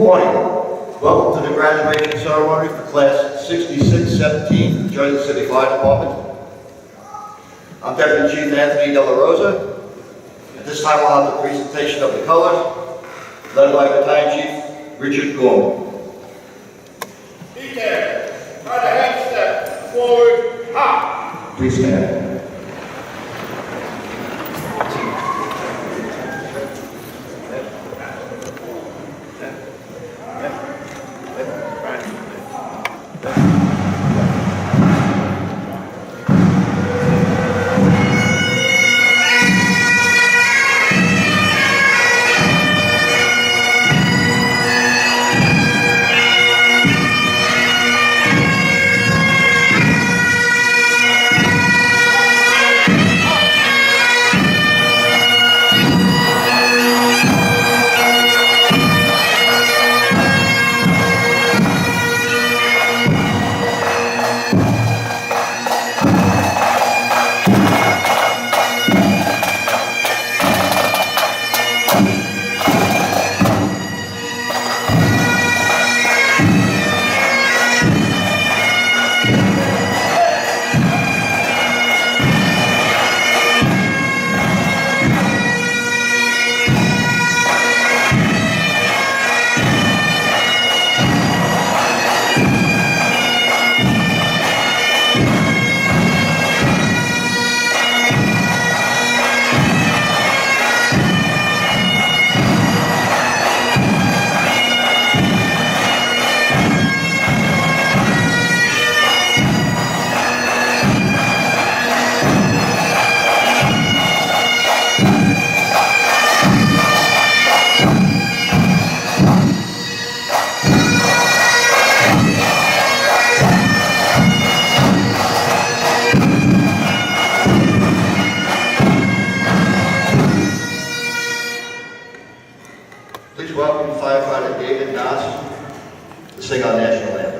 morning. Welcome to the graduation ceremony for class 6617 from the Jersey City Fire Department. I'm Deputy Chief Anthony Della Rosa. At this time we'll have the presentation of the colors, led by Battalion Chief Richard Gorman. Detail, try to half step, forward, hop. Please stand. Please welcome firefighter David Nass to sing our national anthem.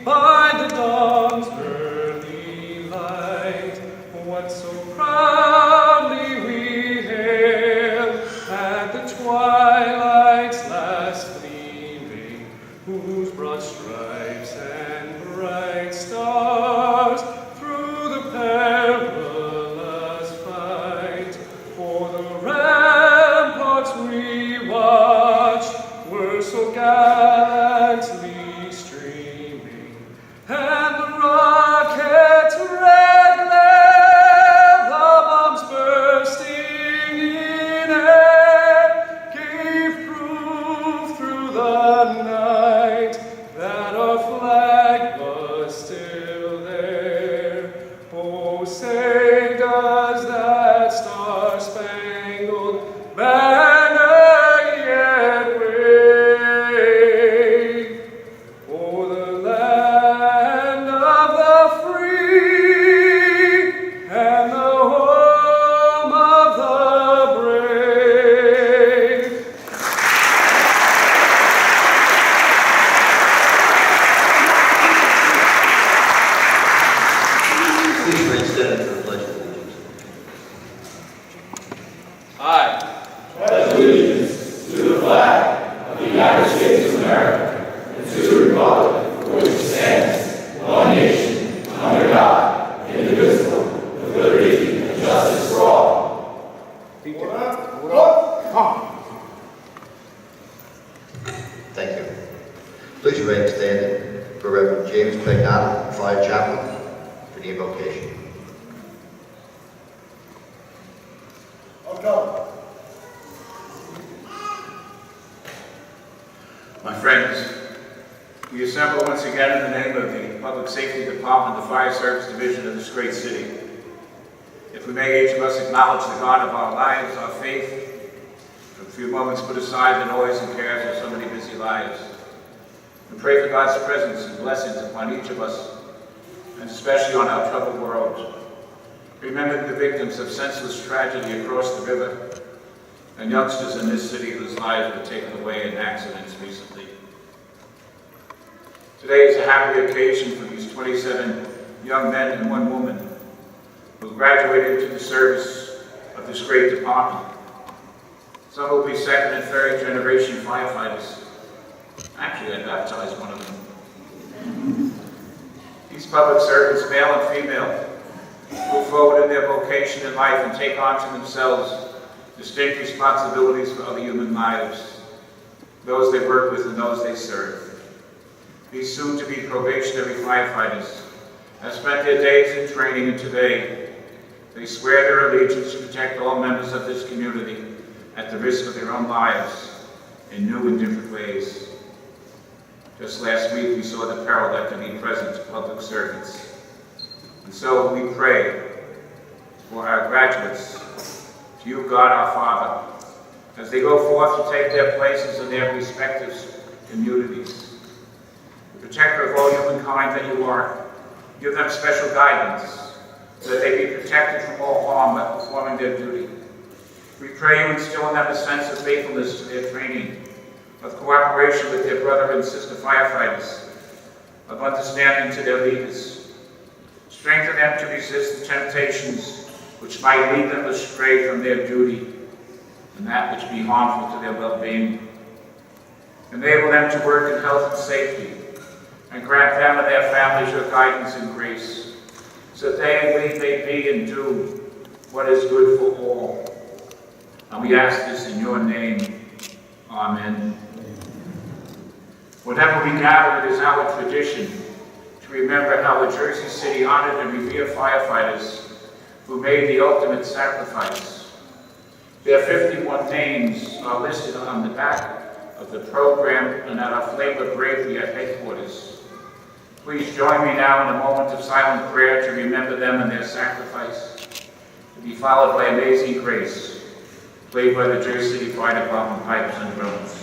By the dawn's early light, what so proudly we hailed at the twilight's last gleaming, whose broad stripes and bright stars through the perilous fight for the ramparts we watched were so gallantly streaming, and the rocket's red glare, the bombs bursting in air, gave proof through the night that our flag was still there. Oh, say does that star-spangled banner yet wave o'er the land of the free and the home of the brave? Please remain standing for the pledge of allegiance. I Pledge allegiance to the flag of the United States of America and to the republic for which it stands, one nation, under God, indivisible, with liberty and justice for all. Thank you. Please remain standing for Reverend James Pagnano, Fire Chaplain, for the invocation. My friends, we assemble once again in the name of the Public Safety Department, the Fire Service Division of this great city. If we may each of us acknowledge the God of our lives, our faith, for a few moments put aside the noise and cares of so many busy lives, and pray for God's presence and blessings upon each of us, and especially on our troubled world. Remembering the victims of senseless tragedy across the river, and youngsters in this city whose lives were taken away in accidents recently. Today is a happy occasion for these 27 young men and one woman who graduated into the service of this great department. Some will be second and third generation firefighters. Actually, I baptized one of them. These public servants, male and female, move forward in their vocation in life and take on to themselves distinct responsibilities for other human lives, those they work with and those they serve. These soon-to-be probationary firefighters have spent their days in training, and today they swear their allegiance to protect all members of this community at the risk of their own lives in new and different ways. Just last week we saw the peril that can be present to public servants. And so we pray for our graduates, to you, God our Father, as they go forth to take their places in their respective communities. The protector of all humankind that you are, give them special guidance so that they be protected from all harm by performing their duty. We pray you instill in them a sense of faithfulness to their training, of cooperation with their brother and sister firefighters, of understanding to their leaders. Strengthen them to resist the temptations which might lead them astray from their duty and that which be harmful to their well-being. Enable them to work in health and safety, and grant them and their families your guidance and grace, so that they and we may be and do what is good for all. And we ask this in your name. Amen. Whenever we gather, it is our tradition to remember how the Jersey City honored and revered firefighters who made the ultimate sacrifice. Their 51 names are listed on the back of the program and at our Flame of Bravery at headquarters. Please join me now in a moment of silent prayer to remember them and their sacrifice, to be followed by Amazing Grace, played by the Jersey City Fire Department pipes and drums.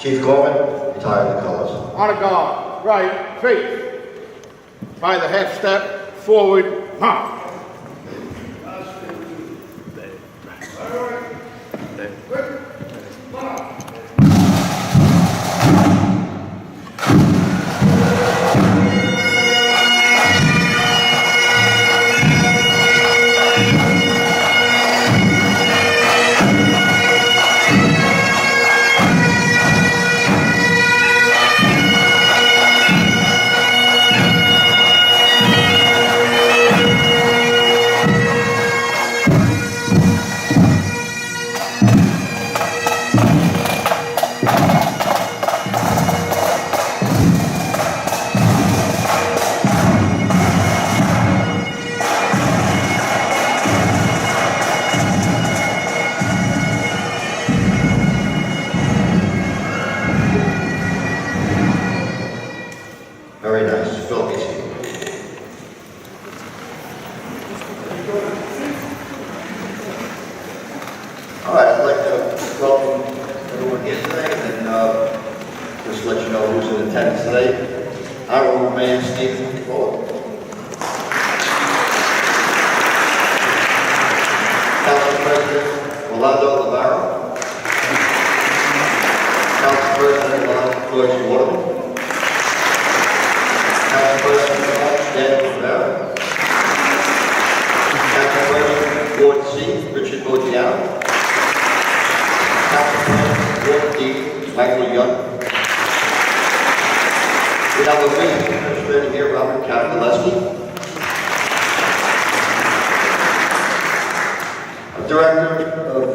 Chief Gorman, retire the colors. Honor guard, right, faith. By the half step, forward, march. welcome everyone here today, and just let you know who's in attendance today. Honorable Mayor Stephen Fuller. Council President Rolando Navarro. Council President Joyce Waterman. Council President Daniel Rivera. Council President Ward C. Richard Bogiano. Council President Ward D. Michael Young. We have a mayor administrator here, Robert Kavaleski. Director of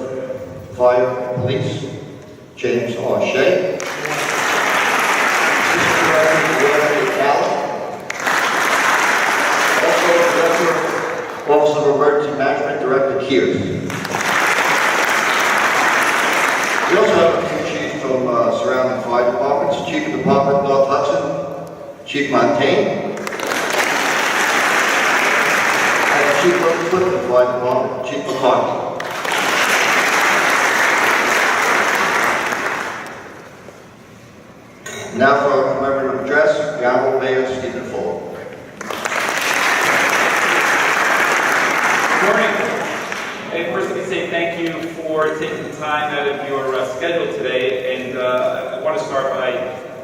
Fire and Police, James R. Shea. Assistant Director, William Allen. Also, Director, Office of Emergency Management, Director Kears. We also have a few chiefs from surrounding fire departments. Chief of Department North Hudson, Chief Montaigne. Chief of the Equipment Fire Department, Chief McCarthy. Now for our commemorative address, the Honorable Mayor Stephen Fuller. Good morning. Hey, first let me say thank you for taking the time out of your schedule today, and I want to start by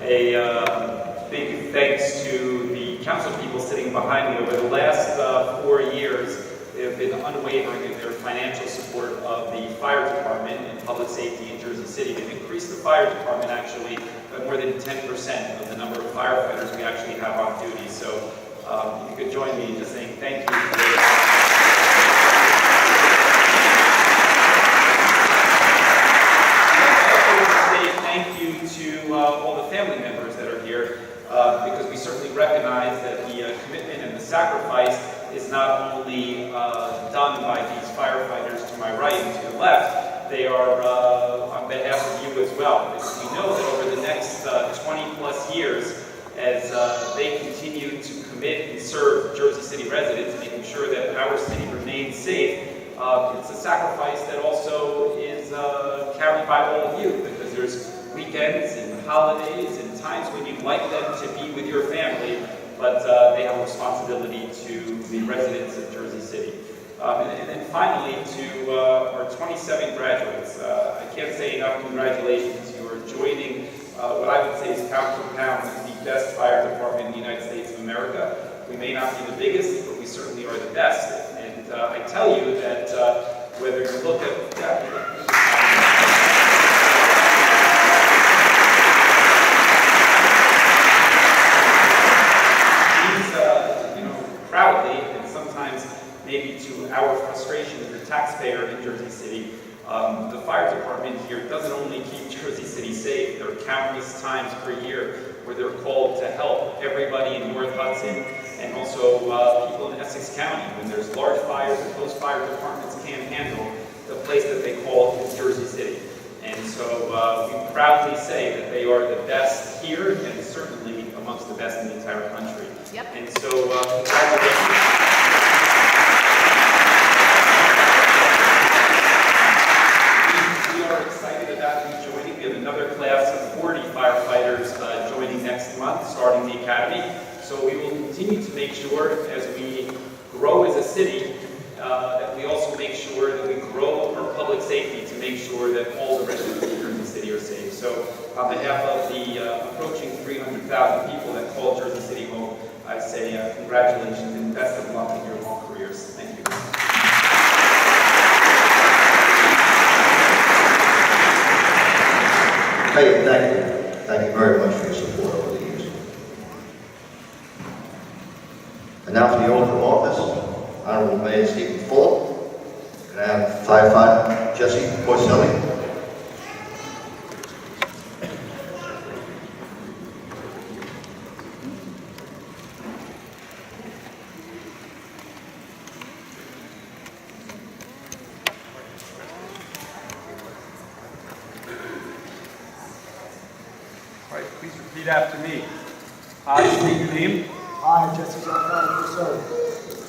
a big thanks to the council people sitting behind me. Over the last 4 years, they have been unwavering in their financial support of the fire department and public safety in Jersey City. They've increased the fire department actually by more than 10% of the number of firefighters we actually have on duty. So if you could join me in just saying thank you for thank you to all the family members that are here, because we certainly recognize that the commitment and the sacrifice is not only done by these firefighters to my right and to the left, they are on behalf of you as well. Because we know that over the next 20 plus years, as they continue to commit and serve Jersey City residents, making sure that our city remains safe, it's a sacrifice that also is carried by all of you, because there's weekends and holidays and times when you'd like them to be with your family, but they have a responsibility to the residents of Jersey City. And then finally, to our 27 graduates, I can't say enough congratulations. You are joining what I would say is pound for pound the best fire department in the United States of America. We may not be the biggest, but we certainly are the best. And I tell you that whether you look at proudly, and sometimes maybe to our frustration as a taxpayer in Jersey City, the fire department here doesn't only keep Jersey City safe. There are countless times per year where they're called to help everybody in North Hudson and also people in Essex County. When there's large fires that those fire departments can't handle, the place that they call is Jersey City. And so we proudly say that they are the best here and certainly amongst the best in the entire country. Yep. And so, congratulations. We are excited about you joining. We have another class of 40 firefighters joining next month, starting the academy. So we will continue to make sure, as we grow as a city, that we also make sure that we grow our public safety to make sure that all the residents of Jersey City are safe. So, on behalf of the approaching 300,000 people that call Jersey City home, I say congratulations and best of luck in your long careers. Thank you. Hey, thank you. Thank you very much for your support over the years. And now for the oath of office, Honorable Mayor Stephen Fuller. And I have Firefighter Jesse Porcelli. All right, please repeat after me. I state your name. I, Jesse Porcelli,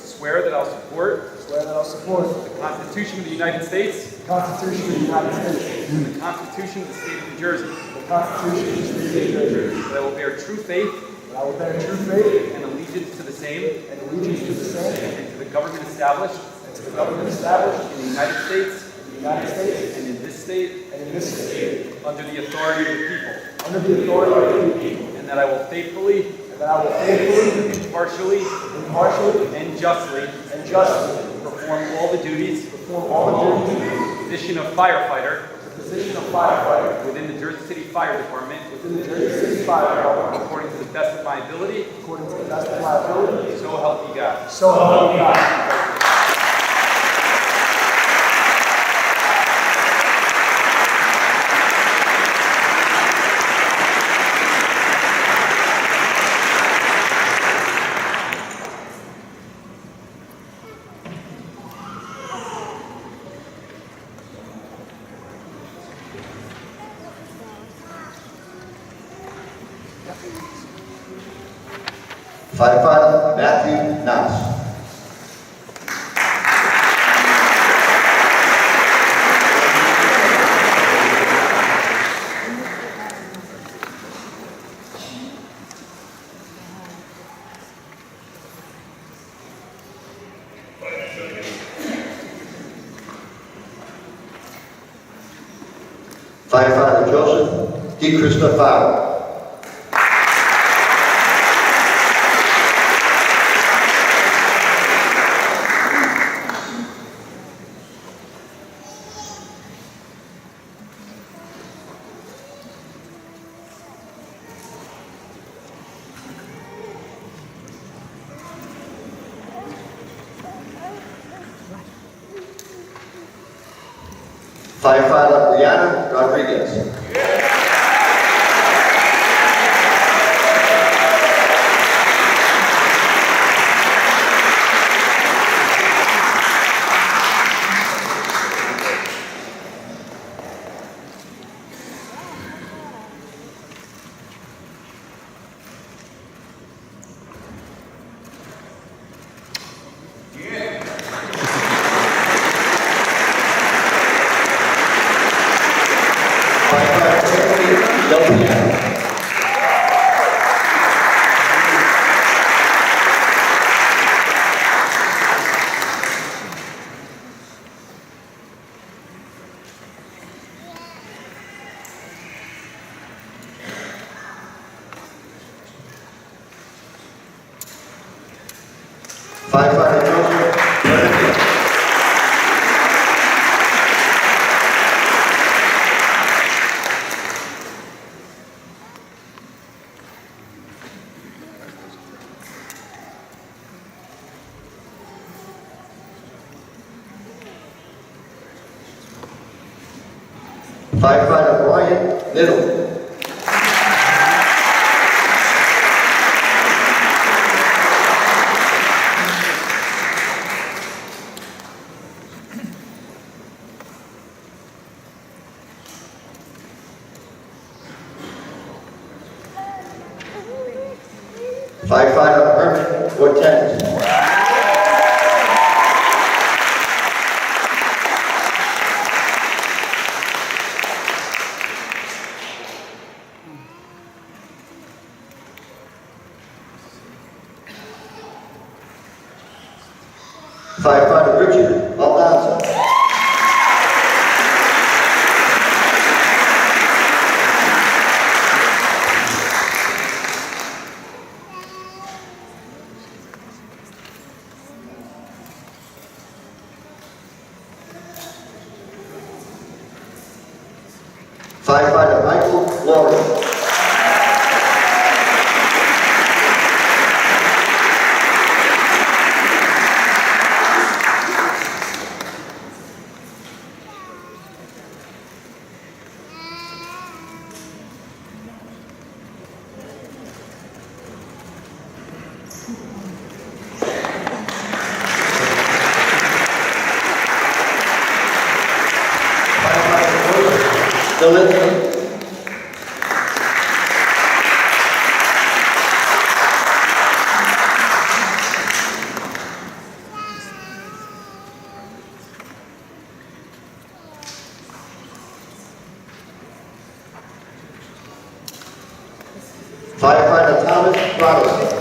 Swear that I'll support swear that I will support the Constitution of the United States the Constitution of the United States and the Constitution of the State of New Jersey. the Constitution of the State of New Jersey. That I will bear true faith That I will bear true faith and allegiance to the same and allegiance to the same and to the government established and to the government established in the United States in the United States and in this state and in this state, under the authority of the people, under the authority of the people, and that I will faithfully, and that I will faithfully, impartially, impartially, and justly and justly perform all the duties perform all the duties of the position of firefighter of the position of firefighter within the Jersey City Fire Department within the Jersey City Fire Department according to the best of my ability, according to the best of my ability. so help me God. So help me God. Firefighter Matthew Knox. Firefighter Joseph D. Christopher. Firefighter Brianna Rodriguez. Firefighter Joseph Bernadette. Firefighter Brian Little. Firefighter Herman Ortez. Firefighter Richard Alonso. Firefighter Michael Lawrence. Firefighter Thomas Robinson.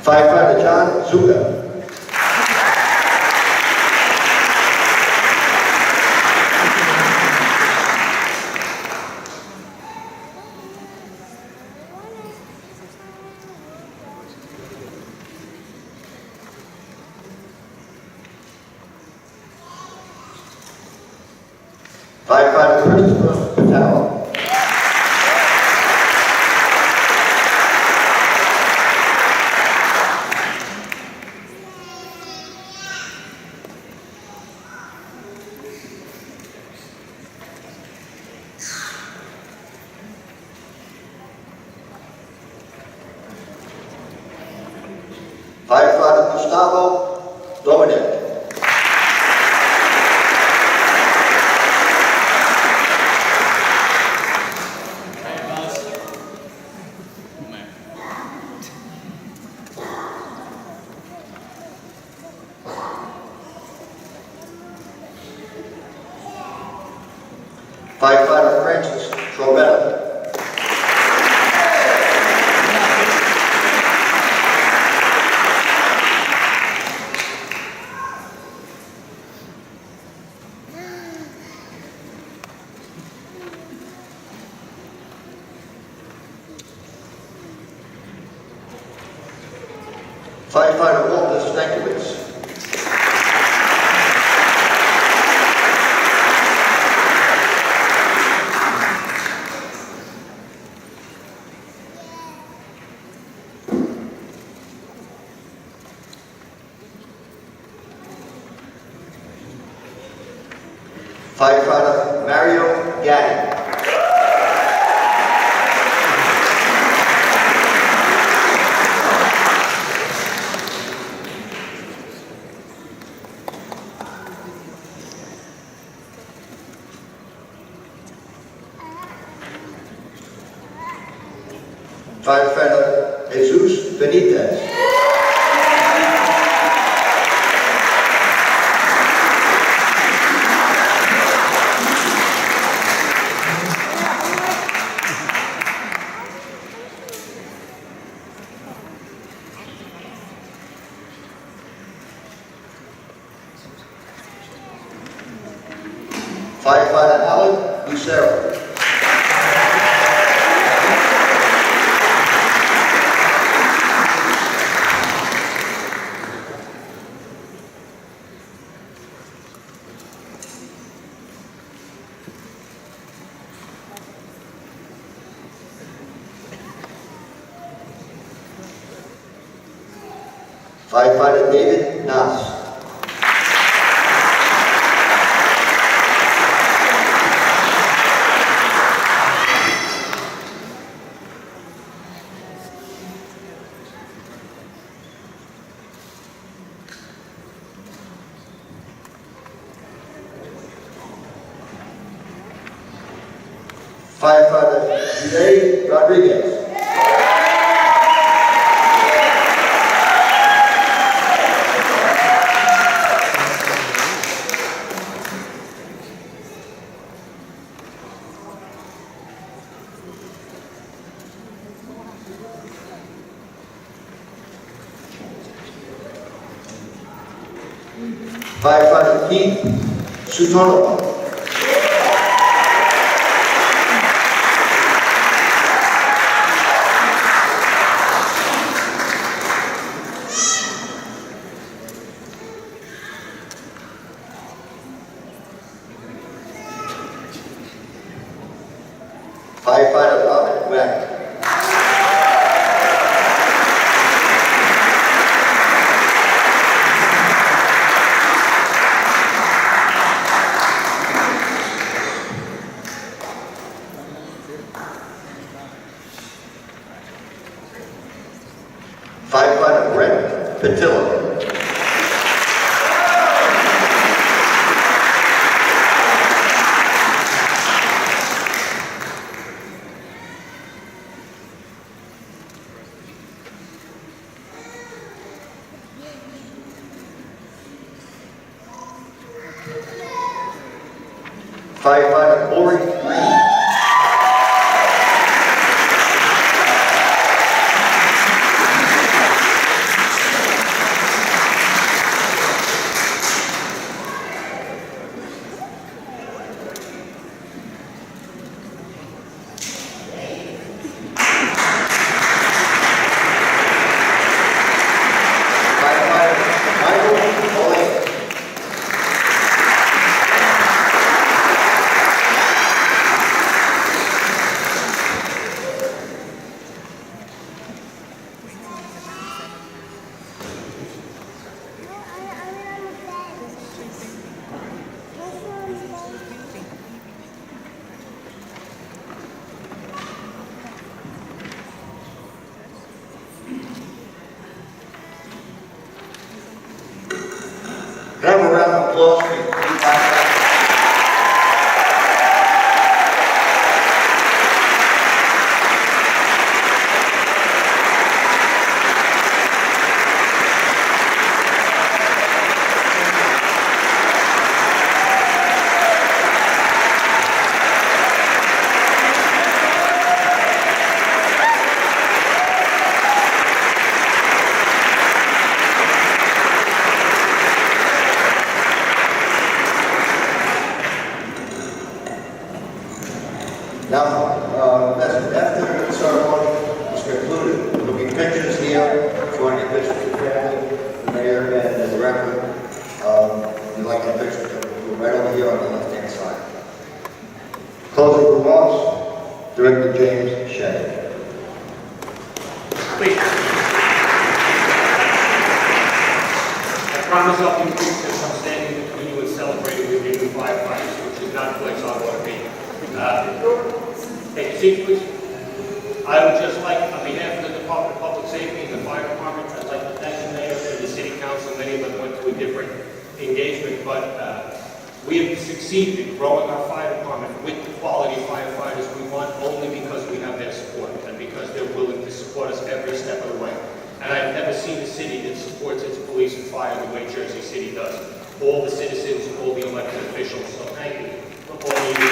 Firefighter John Zuga. Firefighter Christopher Patel. Firefighter Gustavo Dominic. Firefighter Francis Trometta. Firefighter Walter Stankiewicz. Firefighter Mario Gaddy. Firefighter Jesus Benitez. Firefighter Alan Lucero. Firefighter David Nass. Firefighter Jose Rodriguez. Firefighter Keith Sutono. Firefighter Robert Webb. Firefighter Brent Patillo. Firefighter Corey Green. Can I have a round of applause for you? Now, after the ceremony is concluded, there will be pictures here. If you want to get pictures of the family, the mayor, and the director, we'd like to picture them right over here on the left-hand side. Closing remarks, Director James Shea. Please. I promise I'll be brief since I'm standing between you and celebrating with your new firefighters, which is not a place I want to be. Take a seat, please. I would just like, on behalf of the Department of Public Safety and the Fire Department, I'd like to thank the mayor and the city council. Many of them went to a different engagement, but we have succeeded in growing our fire department with the quality firefighters we want only because we have their support and because they're willing to support us every step of the way. And I've never seen a city that supports its police and fire the way Jersey City does. All the citizens, all the elected officials, so thank you for all you do.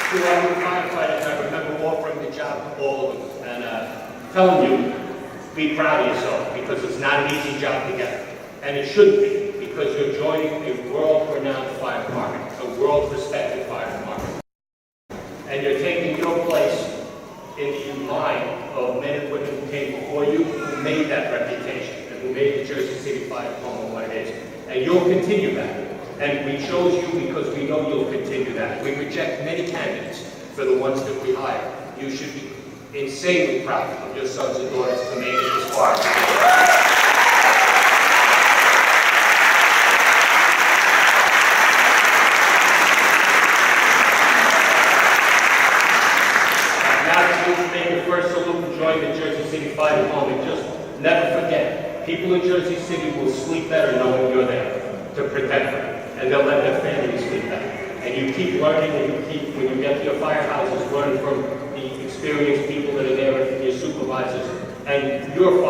To our new firefighters, I remember offering the job to all of them and telling you, be proud of yourself because it's not an easy job to get. And it shouldn't be because you're joining a world-renowned fire department, a world-respected fire department. And you're taking your place in the line of men and women who came before you, who made that reputation and who made the Jersey City Fire Department what it is. And you'll continue that. And we chose you because we know you'll continue that. We reject many candidates for the ones that we hire. You should be insanely proud of your sons and daughters for making it this far. Now that you've made the first salute and joined the Jersey City Fire Department, just never forget, people in Jersey City will sleep better knowing you're there to protect them. And they'll let their families sleep better. And you keep learning, and you keep, when you get to your firehouses, learn from the experienced people that are there and your supervisors. And your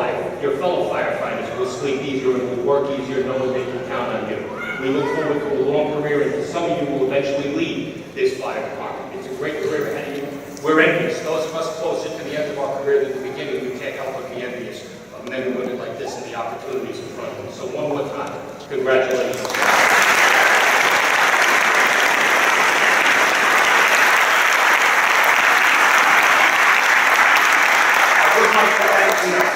fellow firefighters will sleep easier and will work easier knowing they can count on you. We look forward to a long career, and some of you will eventually lead this fire department. It's a great career ahead of you. We're envious. Those of us closer to the end of our career than the beginning, we can't help but be envious of men and women like this and the opportunities in front of them. So one more time, congratulations.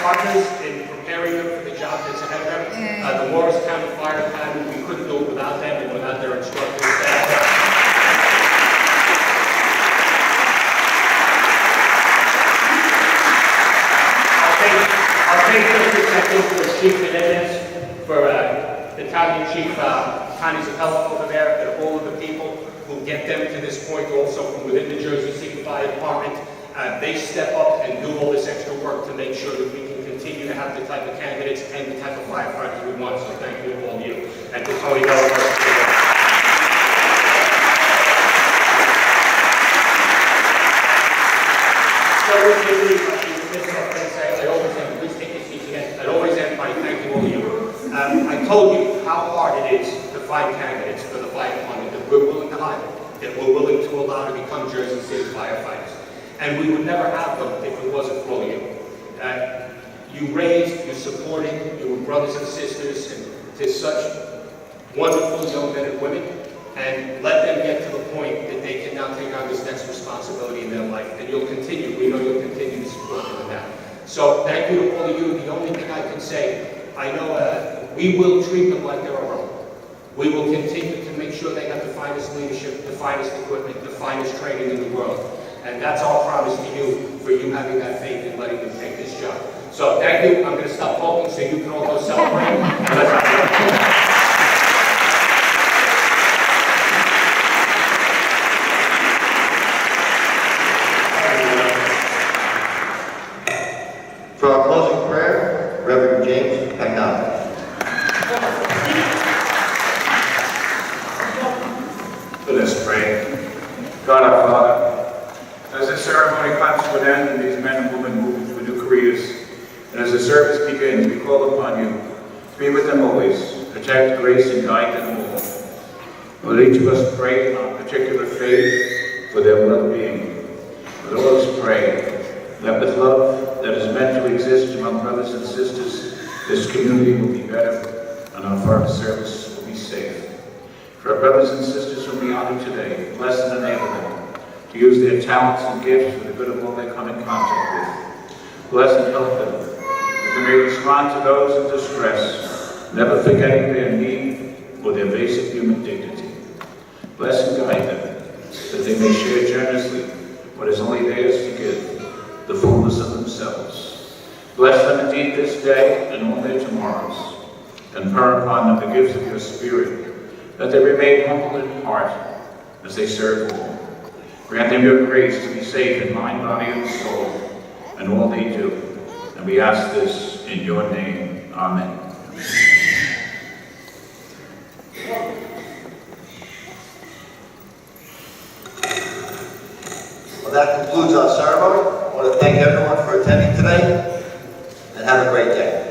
Partners in preparing them for the job that's ahead of them. The Morris County Fire Academy, we couldn't do it without them and without their instructors. I'll take this executive for Chief Menendez, for Battalion Chief Connie Zappella over there, and all of the people who get them to this point also from within the Jersey City Fire Department. They step up and do all this extra work to make sure that we can continue to have the type of candidates and the type of firefighters we want. So thank you to all of you. And to Tony Bell. So with you, I always end, please take your seats again. I'd always end by thanking told you how hard it is to find candidates for the fire department that we're willing to hire, that we're willing to allow to become Jersey City firefighters. And we would never have them if it wasn't for all you. You raised, you supported, you were brothers and sisters, and to such wonderful young men and women, and let them get to the point that they can now take on this next responsibility in their life. And you'll continue, we know you'll continue to support them in that. So thank you to all of you. The only thing I can say, I know we will treat them like they're our own. We will continue to make sure they have the finest leadership, the finest equipment, the finest training in the world. And that's our promise to you, for you having that faith and letting them take this job. So thank you. I'm going to stop talking so you can all go celebrate. For our closing prayer, Reverend James Pagnata. Let us pray. God our Father, as the ceremony comes to an end and these men and women move into new careers, and as the service begins, we call upon you to be with them always, protect, grace, and guide them all. Let each of us pray in our particular faith for their well-being. Let all of us pray that with love that is meant to exist among brothers and sisters, this community will be better and our foreign service will be safe. For our brothers and sisters whom we honor today, bless and enable them to use their talents and gifts for the good of all they come in contact with. Bless and help them that they may respond to those in distress, never forgetting their need or their basic human dignity. Bless and guide them that they may share generously what is only theirs to give, the fullness of themselves. Bless them indeed this day and all their tomorrows, and pour upon them the gifts of your Spirit, that they remain humble in heart as they serve all. Grant them your grace to be safe in mind, body, and soul, and all they do. And we ask this in your name. Amen. Well, that concludes our ceremony. I want to thank everyone for attending today, and have a great day.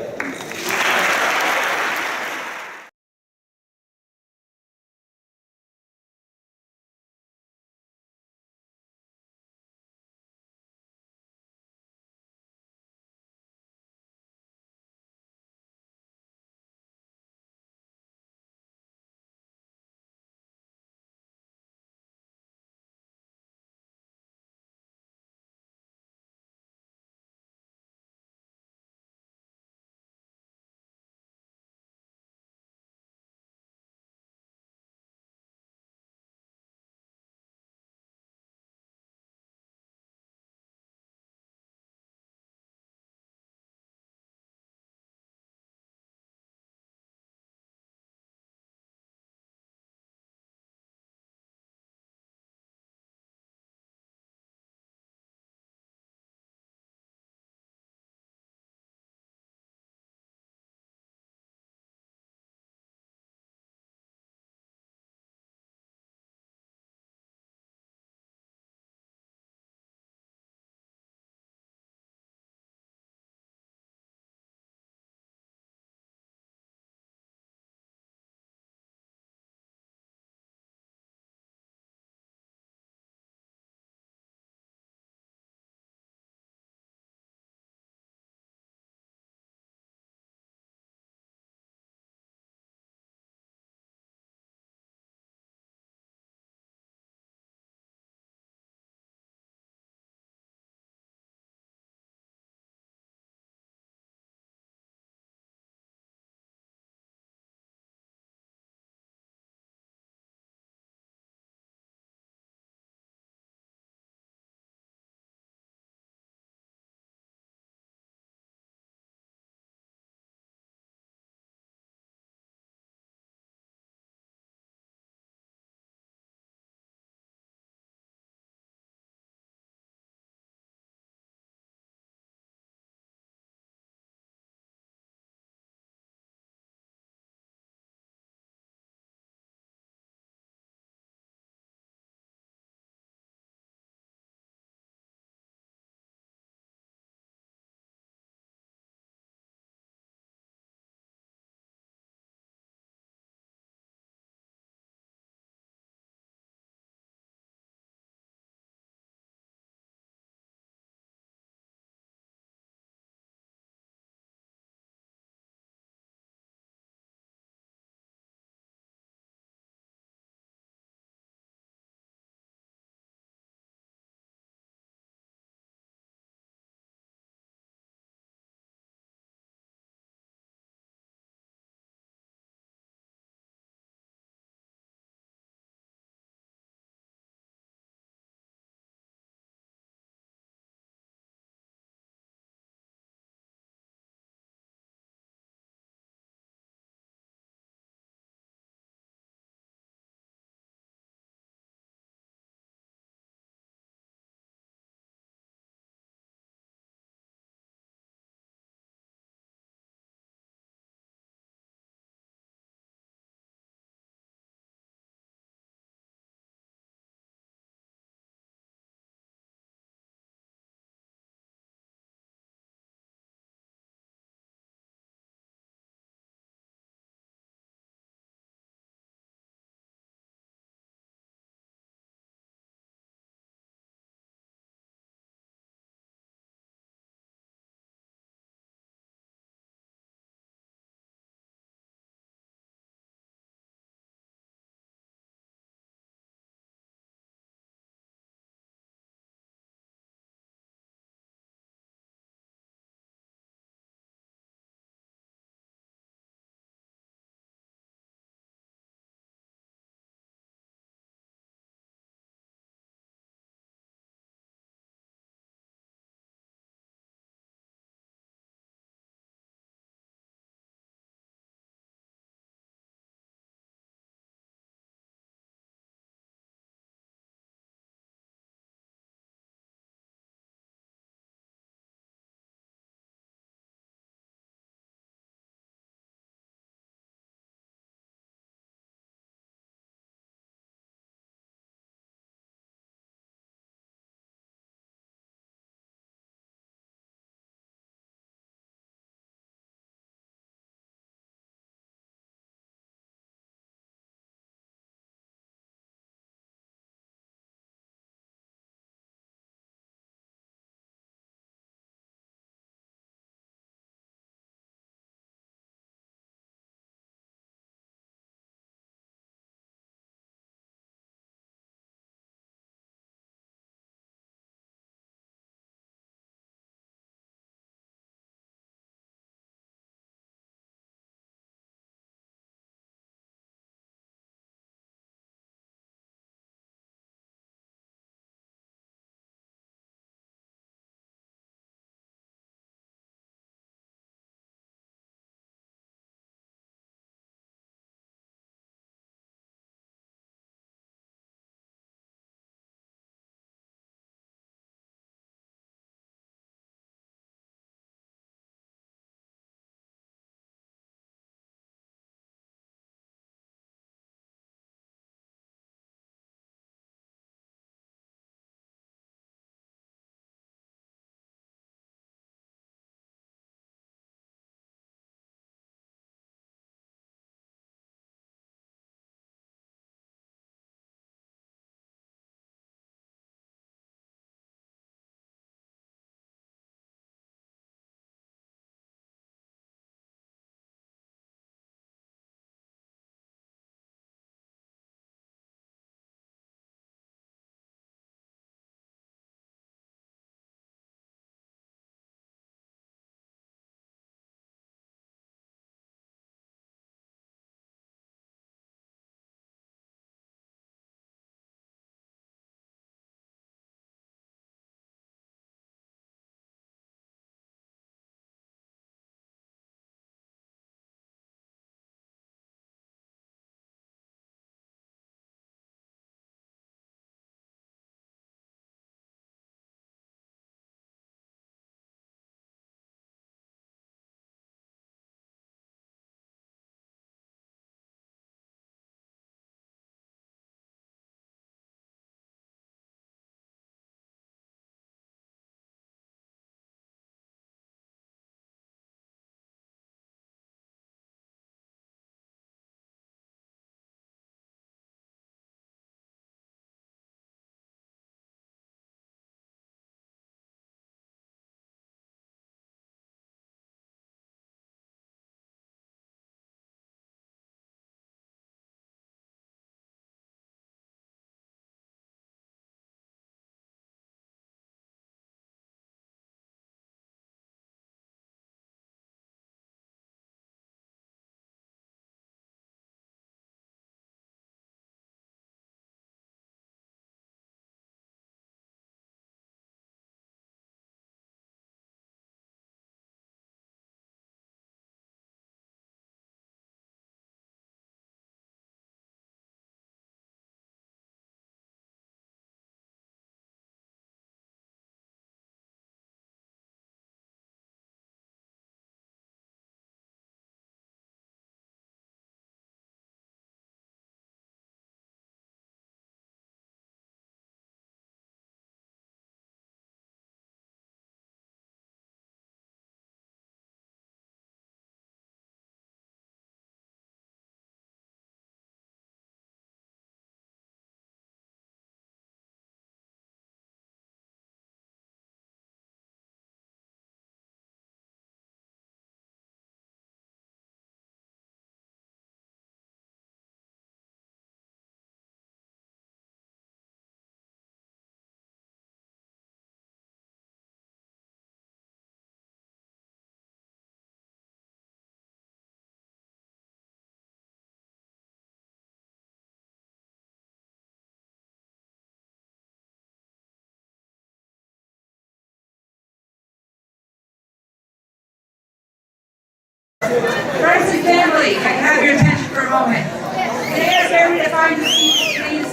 Friends and family, can I have your attention for a moment? Can I ask everyone to find a seat, please?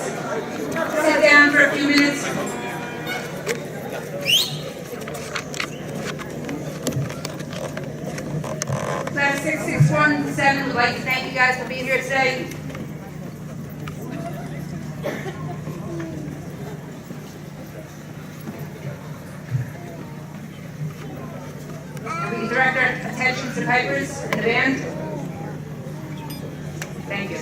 Sit down for a few minutes. Class 6617 would like to thank you guys for being here today. And we can direct our attention to pipers and the band. Thank you.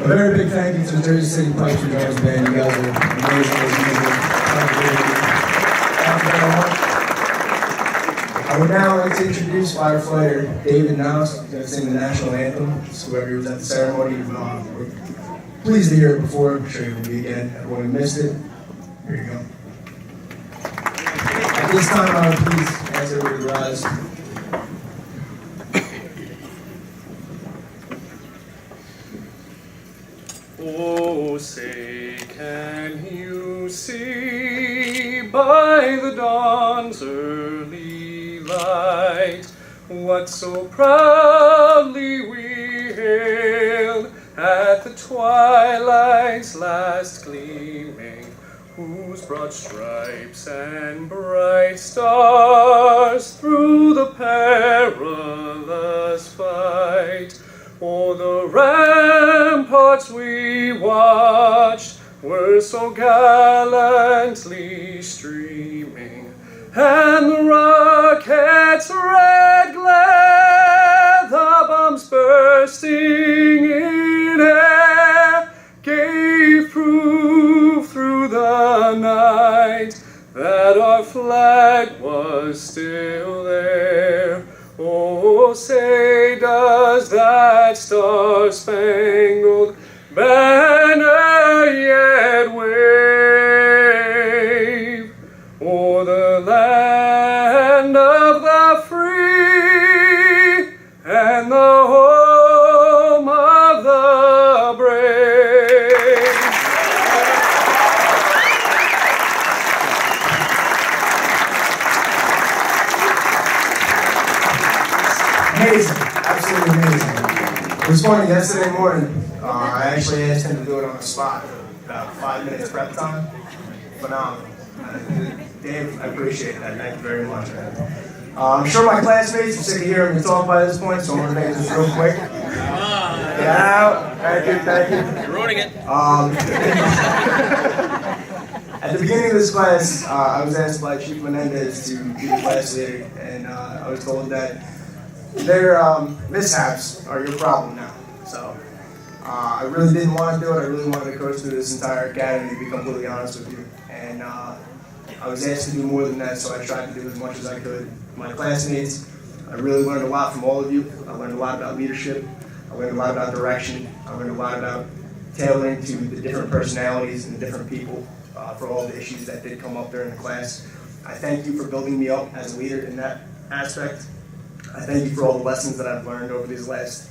A very big thank you to the Jersey City Pipes and Drums Band. You guys are amazing as usual. Thank you very much. I would now like to introduce firefighter David Niles. He's going to sing the national anthem. So whoever was at the ceremony, we're pleased to hear it before. I'm sure you will be again. Everyone who missed it, here you go. At this time, I would please ask everybody to rise. Oh, say, can you see by the dawn's early light what so proudly we hailed at the twilight's last gleaming, whose broad stripes and bright stars through the perilous fight o'er the ramparts we watched were so gallantly streaming, and the rocket's red glare, the bombs bursting in air, gave proof through the night that our flag was still there. Oh, say, does that star-spangled banner yet wave o'er the land of the free and the home of the brave? Amazing, absolutely amazing. It was funny, yesterday morning, I actually asked him to do it on the spot, about 5 minutes prep time. Phenomenal. Dave, I appreciate that, thank you very much, man. I'm sure my classmates are sick of hearing me talk by this point, so I'm going to make this real quick. Get out, thank you. You're ruining it. At the beginning of this class, I was asked by Chief Menendez to be the class leader, and I was told that their mishaps are your problem now. So I really didn't want to do it. I really wanted to coach through this entire academy, to be completely honest with you. And I was asked to do more than that, so I tried to do as much as I could. My classmates, I really learned a lot from all of you. I learned a lot about leadership. I learned a lot about direction. I learned a lot about tailoring to the different personalities and the different people for all the issues that did come up during the class. I thank you for building me up as a leader in that aspect. I thank you for all the lessons that I've learned over these last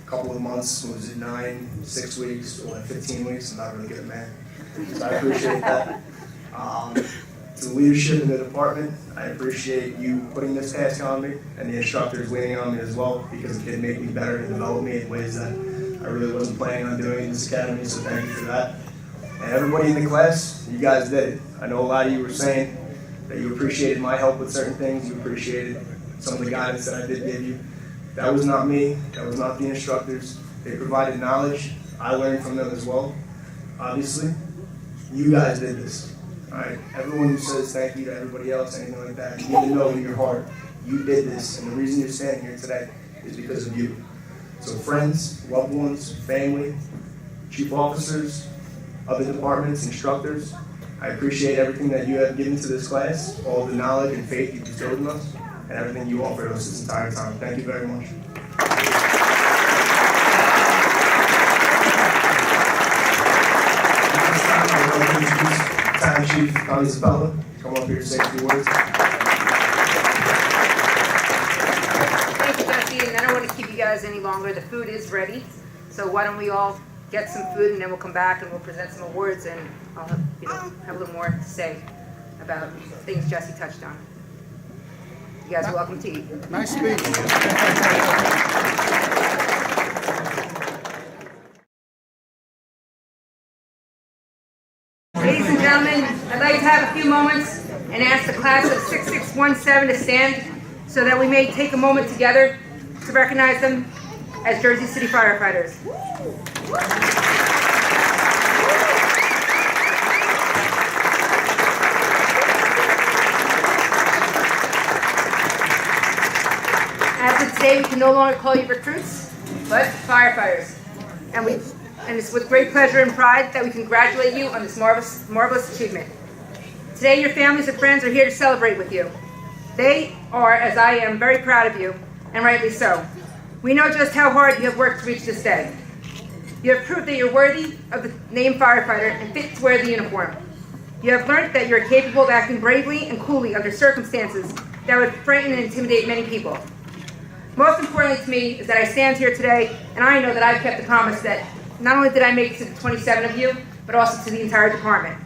couple of months. Was it 9, 6 weeks, or 15 weeks? I'm not really good at math, so I appreciate that. To the leadership in the department, I appreciate you putting this task on me, and the instructors leaning on me as well, because it did make me better and develop me in ways that I really wasn't planning on doing in this academy, so thank you for that. And everybody in the class, you guys did it. I know a lot of you were saying that you appreciated my help with certain things, you appreciated some of the guidance that I did give you. That was not me, that was not the instructors. They provided knowledge, I learned from them as well. Obviously, you guys did this. All right, everyone who says thank you to everybody else, anything like that, you need to know in your heart, you did this, and the reason you're standing here today is because of you. So friends, loved ones, family, chief officers, other departments, instructors, I appreciate everything that you have given to this class, all the knowledge and faith you bestowed in us, and everything you offered us this entire time. Thank you very much. Battalion Chief Tommy Zabella, come up here and say a few words. Thank you, Jesse, and I don't want to keep you guys any longer. The food is ready, so why don't we all get some food, and then we'll come back and we'll present some awards, and I'll have a little more to say about things Jesse touched on. You guys are welcome to eat. Nice speech. Ladies and gentlemen, I'd like to have a few moments and ask the class of 6617 to stand so that we may take a moment together to recognize them as Jersey City firefighters. As of today, we can no longer call you recruits, but firefighters. And and it's with great pleasure and pride that we congratulate you on this marvelous achievement. Today, your families and friends are here to celebrate with you. They are, as I am, very proud of you, and rightly so. We know just how hard you have worked to reach this day. You have proved that you're worthy of the name firefighter and fit to wear the uniform. You have learned that you're capable of acting bravely and coolly under circumstances that would frighten and intimidate many people. Most importantly to me is that I stand here today and I know that I've kept the promise that not only did I make it to the 27 of you, but also to the entire department.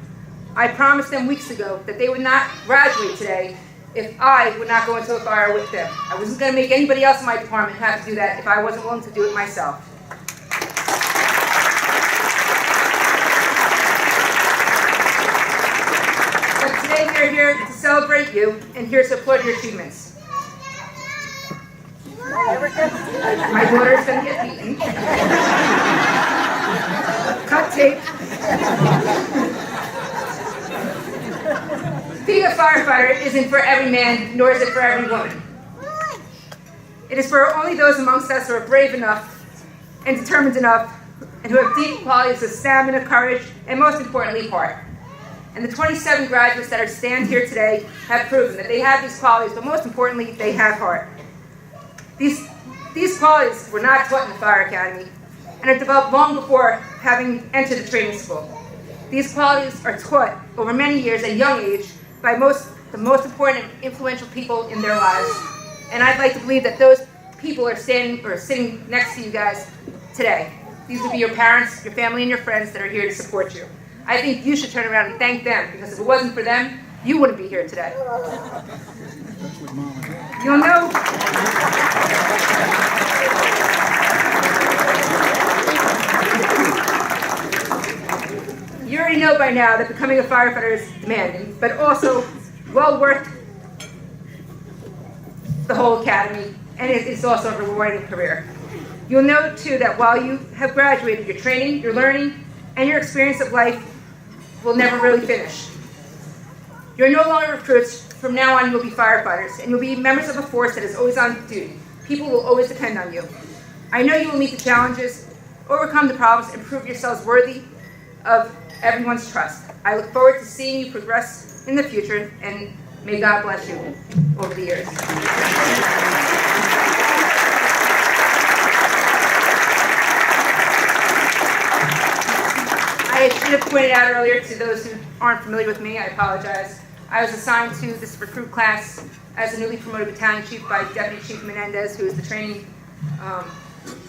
I promised them weeks ago that they would not graduate today if I would not go into a fire with them. I wasn't going to make anybody else in my department have to do that if I wasn't willing to do it myself. But today we are here to celebrate you and here to applaud your achievements. My daughter's going to get beaten. Cut tape. Being a firefighter isn't for every man, nor is it for every woman. It is for only those amongst us who are brave enough and determined enough and who have deep qualities of stamina, courage, and most importantly, heart. And the 27 graduates that stand here today have proven that they have these qualities, but most importantly, they have heart. These qualities were not taught in the Fire Academy and are developed long before having entered the training school. These qualities are taught over many years at a young age by the most important and influential people in their lives. And I'd like to believe that those people are standing or sitting next to you guys today. These would be your parents, your family, and your friends that are here to support you. I think you should turn around and thank them, because if it wasn't for them, you wouldn't be here today. You'll know. You already know by now that becoming a firefighter is demanding, but also well worth the whole academy, and it is also a rewarding career. You'll know, too, that while you have graduated, your training, your learning, and your experience of life will never really finish. You're no longer recruits. From now on, you'll be firefighters, and you'll be members of a force that is always on duty. People will always depend on you. I know you will meet the challenges, overcome the problems, and prove yourselves worthy of everyone's trust. I look forward to seeing you progress in the future, and may God bless you over the years. I should have pointed out earlier to those who aren't familiar with me, I apologize. I was assigned to this recruit class as a newly promoted battalion chief by Deputy Chief Menendez, who is the training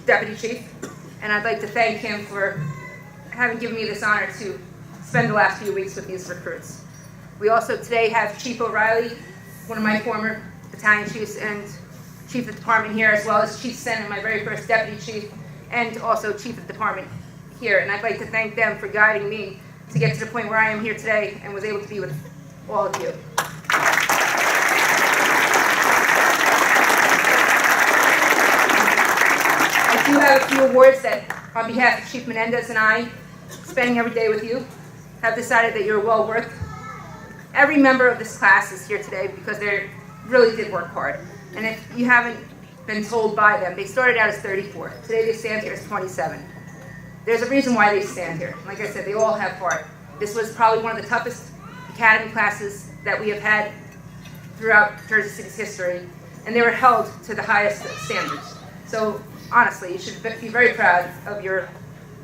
deputy chief, and I'd like to thank him for having given me this honor to spend the last few weeks with these recruits. We also today have Chief O'Reilly, one of my former battalion chiefs and chief of the department here, as well as Chief Senna, my very first deputy chief, and also chief of the department here. And I'd like to thank them for guiding me to get to the point where I am here today and was able to be with all of you. I do have a few awards that, on behalf of Chief Menendez and I, spending every day with you, have decided that you're well worth. Every member of this class is here today because they really did work hard. And if you haven't been told by them, they started out as 34. Today they stand here as 27. There's a reason why they stand here. Like I said, they all have heart. This was probably one of the toughest academy classes that we have had throughout Jersey City's history, and they were held to the highest standards. So honestly, you should be very proud of your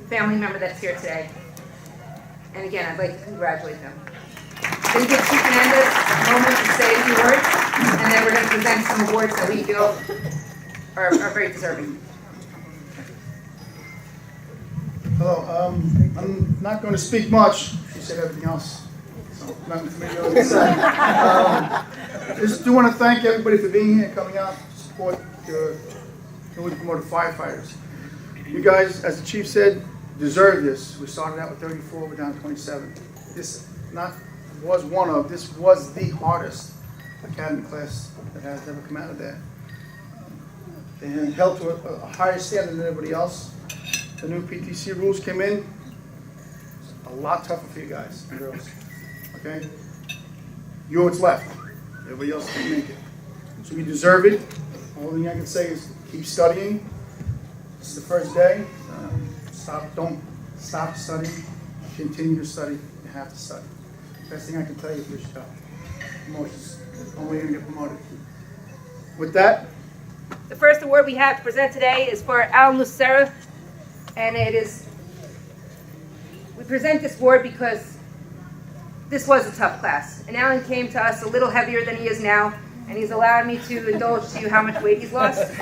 family member that's here today. And again, I'd like to congratulate them. Then give Chief Menendez a moment to say a few words, and then we're going to present some awards that we feel are very deserving. Hello, I'm not going to speak much. She said everything else, so nothing for me to really say. Just do want to thank everybody for being here and coming out to support the newly promoted firefighters. You guys, as the chief said, deserve this. We started out with 34, we're down to 27. This was the hardest academy class that has ever come out of there. They held to a higher standard than everybody else. The new PTC rules came in. It's a lot tougher for you guys and girls. Okay? You're what's left. Everybody else can make it. So you deserve it. The only thing I can say is keep studying. This is the first day. Don't stop studying, continue to study, you have to study. Best thing I can tell you is wish you promotions. Only gonna get promoted. With that, The first award we have to present today is for Alan Lucera, and we present this award because this was a tough class. And Alan came to us a little heavier than he is now, and he's allowed me to indulge to you how much weight he's lost. His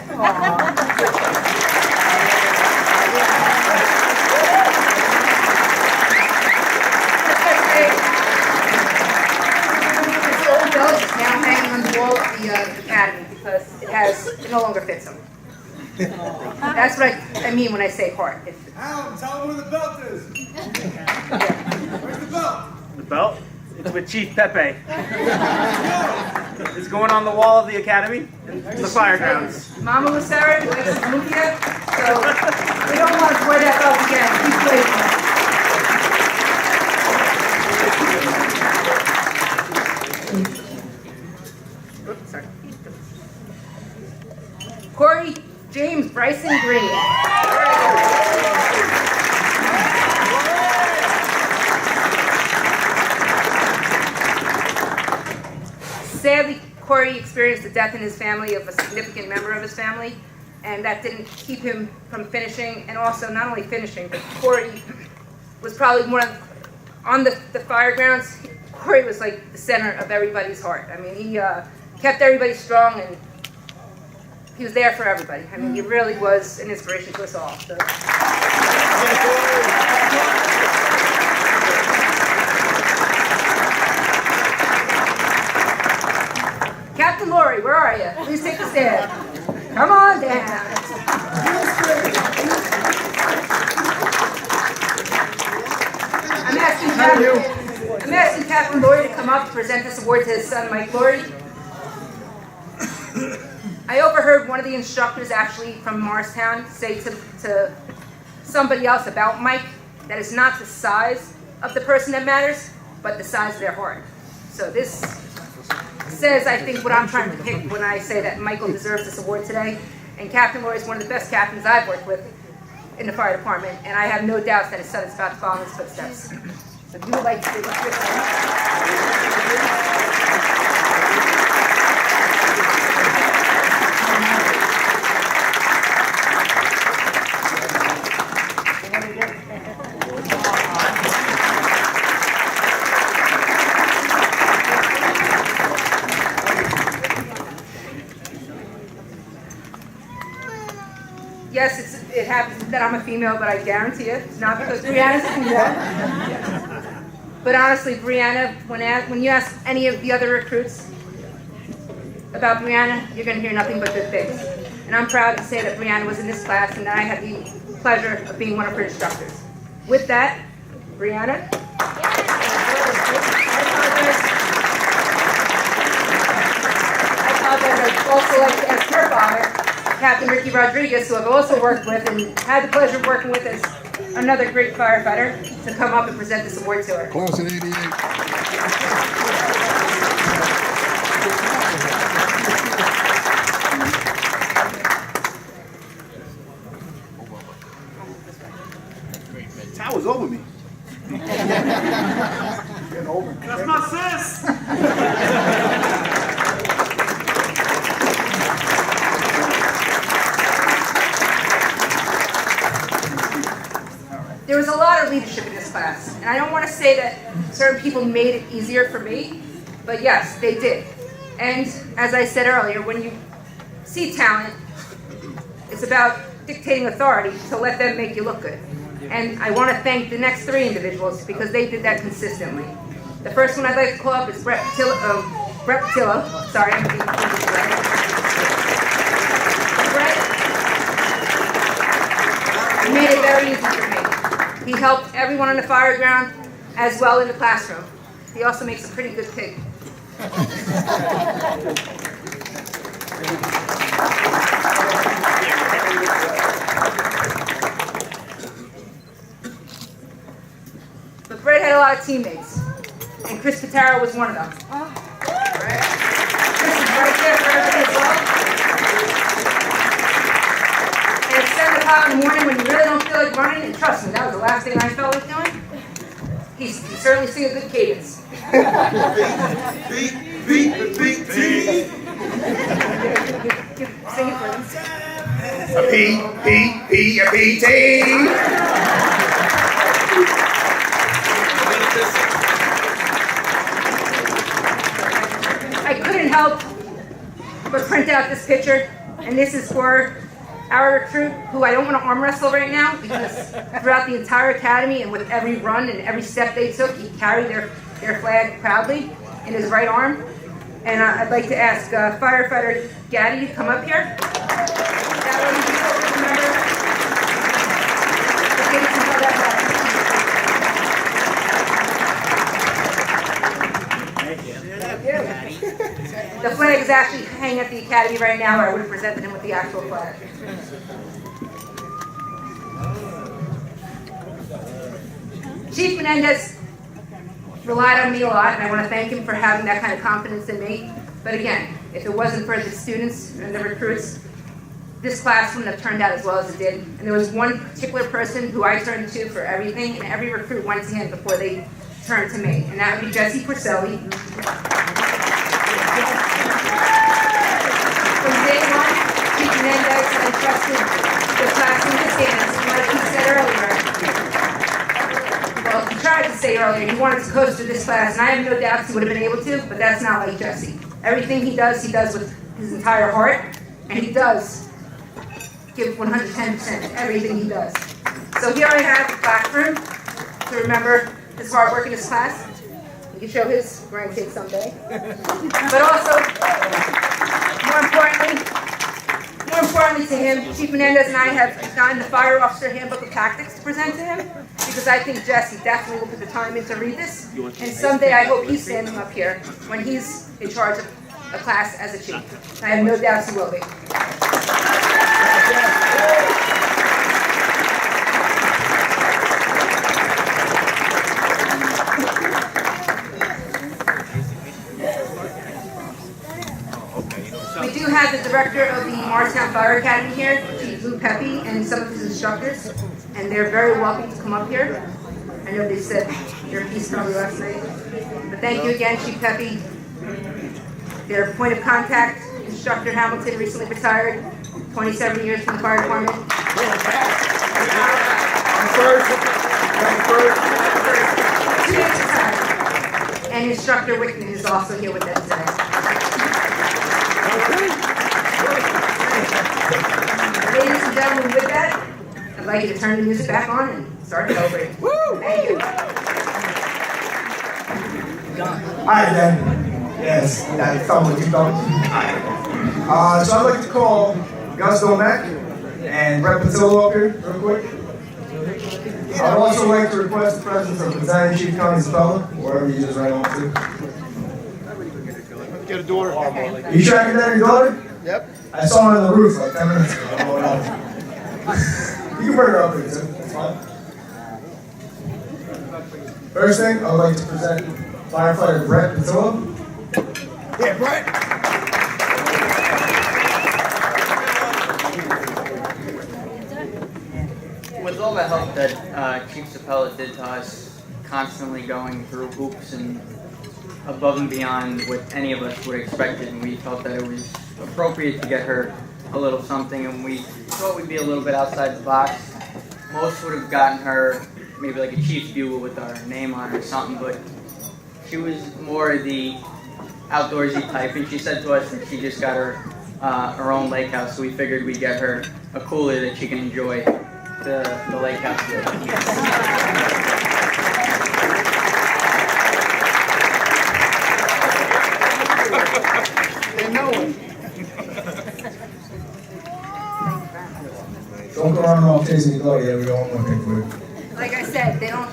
old belt is now hanging on the wall of the academy because it no longer fits him. That's what I mean when I say heart. Alan, tell him where the belt is. Where's the belt? The belt? It's with Chief Pepe. It's going on the wall of the academy and the fire grounds. Mama Lucera likes to move here, so we don't want to wear that belt again. Keep waiting. Oops, sorry. Corey James Bryson Green. Sadly, Corey experienced the death in his family of a significant member of his family, and that didn't keep him from finishing, and also not only finishing, but Corey was probably more on the fire grounds. Corey was like the center of everybody's heart. I mean, he kept everybody strong, and he was there for everybody. I mean, he really was an inspiration to us all. So. Captain Laurie, where are you? Please take a stand. Come on down. I'm asking Captain Laurie to come up to present this award to his son, Mike Laurie. I overheard one of the instructors actually from Morristown say to somebody else about Mike that it's not the size of the person that matters, but the size of their heart. So this says, I think, what I'm trying to depict when I say that Michael deserves this award today. And Captain Laurie is one of the best captains I've worked with in the fire department, and I have no doubts that his son is about to follow in his footsteps. So if you would like to say what's your Yes, it happens that I'm a female, but I guarantee you, it's not because Brianna's a female. But honestly, Brianna, when you ask any of the other recruits about Brianna, you're going to hear nothing but good things. And I'm proud to say that Brianna was in this class and that I had the pleasure of being one of her instructors. With that, Brianna. I apologize. I'd also like to ask her father, Captain Ricky Rodriguez, who I've also worked with and had the pleasure of working with as another great firefighter, to come up and present this award to her. Class of 88. towel's over me. getting over. That's my sis! There was a lot of leadership in this class, and I don't want to say that certain people made it easier for me, but yes, they did. And as I said earlier, when you see talent, it's about dictating authority to let them make you look good. And I want to thank the next three individuals because they did that consistently. The first one I'd like to call up is Brett Patillo. Sorry, I'm being Brett made it very easy for me. He helped everyone on the fire ground as well in the classroom. He also makes a pretty good pig. But Brett had a lot of teammates, and Chris Pataro was one of them. Right? Chris is right there for everybody as well. And extend the o'clock in the morning when you really don't feel like running, and trust me, that was the last thing I felt like doing. He certainly sings a good cadence. Sing it for them. I couldn't help but print out this picture, and this is for our recruit, who I don't want to arm wrestle right now, because throughout the entire academy and with every run and every step they took, he carried their flag proudly in his right arm. And I'd like to ask firefighter Gaddy to come up here. That way you can remember the dates and how that happened. The flag is actually hanging at the academy right now, or I would have presented him with the actual flag. Chief Menendez relied on me a lot, and I want to thank him for having that kind of confidence in me. But again, if it wasn't for the students and the recruits, this class wouldn't have turned out as well as it did. And there was one particular person who I turned to for everything, and every recruit went to him before they turned to me, and that would be Jesse Porcelli. From day one, Chief Menendez entrusted the class in his hands, and like he said earlier, well, he tried to say earlier, he wanted to coach to this class, and I have no doubts he would have been able to, but that's not like Jesse. Everything he does with his entire heart, and he does give 110% to everything he does. So here I have the plaque for him to remember his hard work in his class. You can show his grandkids someday. But also, more importantly to him, Chief Menendez and I have gotten the Fire Officer Handbook of Tactics to present to him, because I think Jesse definitely will put the time in to read this, and someday I hope he's standing up here when he's in charge of a class as a chief. I have no doubts he will be. We do have the director of the Morristown Fire Academy here, Chief Lou Pepe, and some of his instructors, and they're very welcome to come up here. I know they said their piece probably last night, but thank you again, Chief Pepe. Their point of contact, Instructor Hamilton, recently retired, 27 years from the fire department. And Instructor Wickman is also here with us today. Ladies and gentlemen, with that, I'd like you to turn the music back on and start celebrating. Thank you. Alright then. Yes, that felt what you felt. Alright. So I'd like to call Gus Domack and Brett Patillo up here real quick. I'd also like to request the presence of Lieutenant Chief Connie Spella, wherever you just ran off to. Get a daughter. You tracking down your daughter? Yep. I saw her on the roof like 10 minutes ago. I don't know what happened. You can bring her up here too. That's fine. First thing, I would like to present firefighter Brett Patillo. Yeah, Brett. With all the help that Chief Sapella did to us, constantly going through hoops and above and beyond what any of us would have expected, and we felt that it was appropriate to get her a little something, and we thought we'd be a little bit outside the box. Most would have gotten her maybe like a Chief's bugle with our name on it or something, but she was more the outdoorsy type, and she said to us that she just got her own lake house, so we figured we'd get her a cooler that she can enjoy the lake house with. Don't go around all chasing your dog yet, we don't want anything for you. Like I said, they don't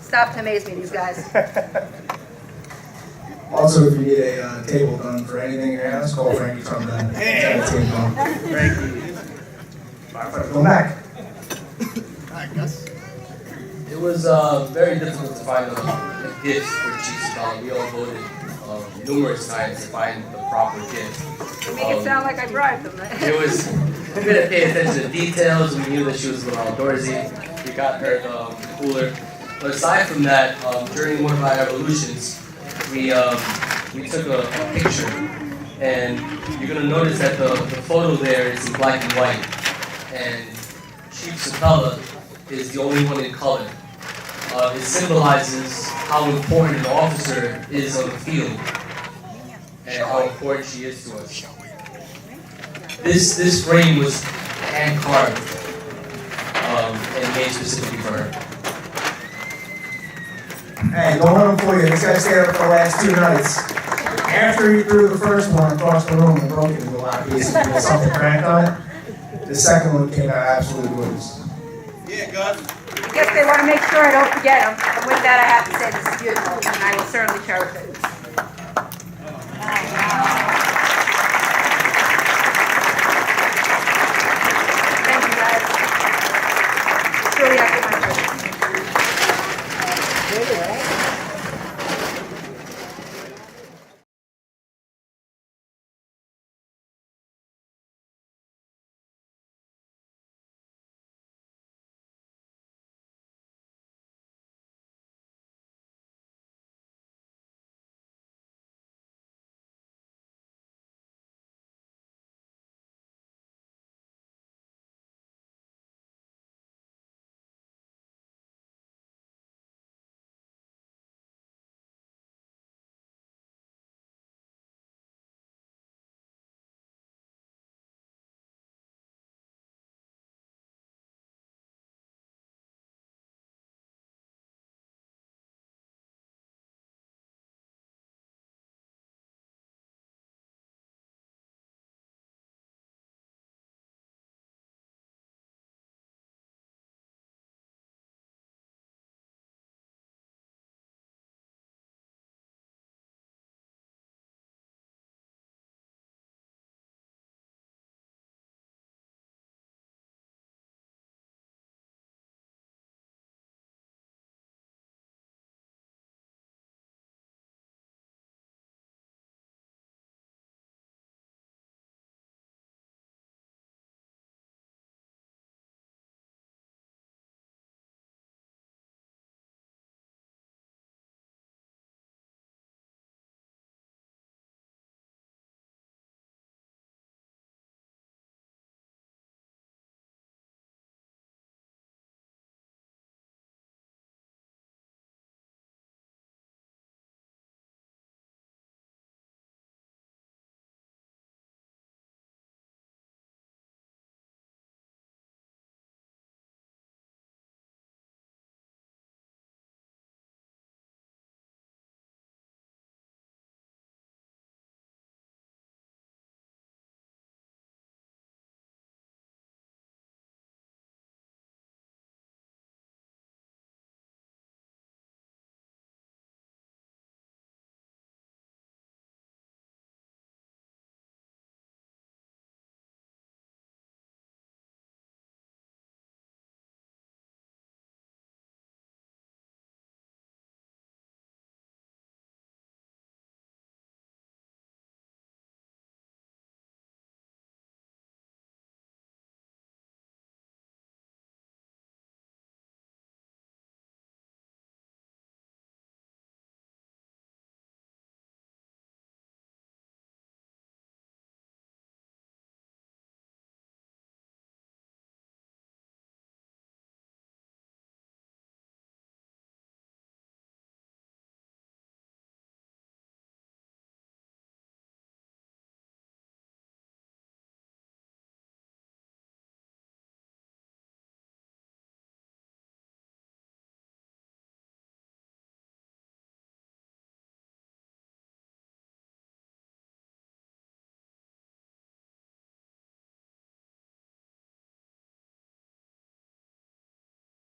stop to amaze me, these guys. Also, if you need a table done for anything in your house, call Frankie from the team. Thank you. Firefighter, come back. It was very difficult to find a gift for Chief Spella. We all voted numerous times to find the proper gift. You make it sound like I bribed them, right? It was we didn't pay attention to details. We knew that she was a little outdoorsy. We got her the cooler. But aside from that, during one of our evolutions, we took a picture, and you're gonna notice that the photo there is in black and white, and Chief Sapella is the only one in color. It symbolizes how important an officer is on the field and how important she is to us. This frame was hand carved and made specifically for her. Hey, don't let him fool you. This guy stayed up for the last 2 nights. After he threw the first one across the room and broke it into a lot of pieces with something cracked on it, the second one came out absolutely gorgeous. I guess they want to make sure I don't forget them. And with that, I have to say this is beautiful, and I will certainly cherish it. Thank you, guys. It's really after my birthday.